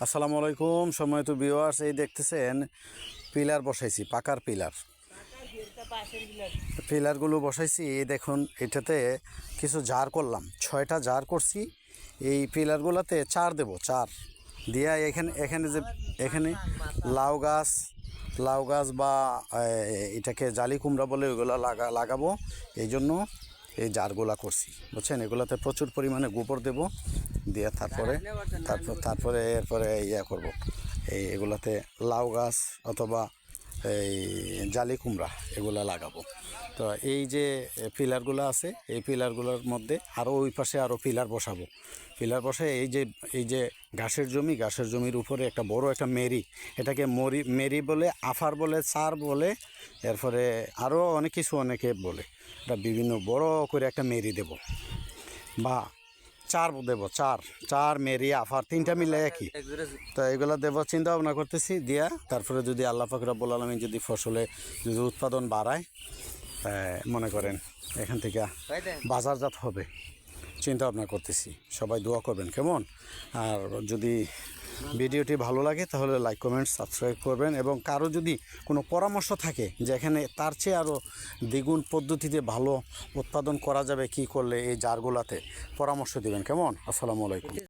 আসসালামু আলাইকুম সম্মানিত ভিউয়ার্স, এই দেখতেছেন পিলার বসাইছি, পাকার পিলারগুলো বসাইছি। এই দেখুন, এটাতে কিছু জার করলাম, 6টা জার করছি। এই পিলারগুলোতে চার দেব, চার দিয়া এখানে এখানে যে এখানে লাউ গাছ বা এটাকে জালি কুমড়া বলে ওইগুলো লাগাবো। এই জন্য এই জারগুলা করছি, বুঝছেন। এগুলোতে প্রচুর পরিমাণে গোবর দেব, দিয়ে তারপরে এরপরে ইয়া করব, এগুলাতে লাউ গাছ অথবা এই জালি কুমড়া এগুলা লাগাবো। তো এই যে পিলারগুলো আছে, এই পিলারগুলোর মধ্যে আরও ওই পাশে আরও পিলার বসাবো। পিলার বসে এই যে ঘাসের জমির উপরে একটা বড় একটা মেরি, এটাকে মেরি বলে, আফার বলে, চার বলে, এরপরে আরও অনেক কিছু অনেকে বলে। এটা বিভিন্ন বড় করে একটা মেরি দেব বা চার দেব, চার মেরি আফার তিনটা মিলে একই। তো এগুলো দেব চিন্তা ভাবনা করতেছি, দিয়া তারপরে যদি আল্লাহ পাক রব্বুল আলামিন যদি ফসলে যদি উৎপাদন বাড়ায়, মনে করেন এখান থেকে বাজারজাত হবে, চিন্তা ভাবনা করতেছি। সবাই দোয়া করবেন কেমন। আর যদি ভিডিওটি ভালো লাগে তাহলে লাইক, কমেন্ট, সাবস্ক্রাইব করবেন। এবং কারো যদি কোনো পরামর্শ থাকে যে এখানে তার চেয়ে আরও দ্বিগুণ পদ্ধতিতে ভালো উৎপাদন করা যাবে কি করলে, এই জারগুলাতে পরামর্শ দিবেন কেমন। আসসালামু আলাইকুম।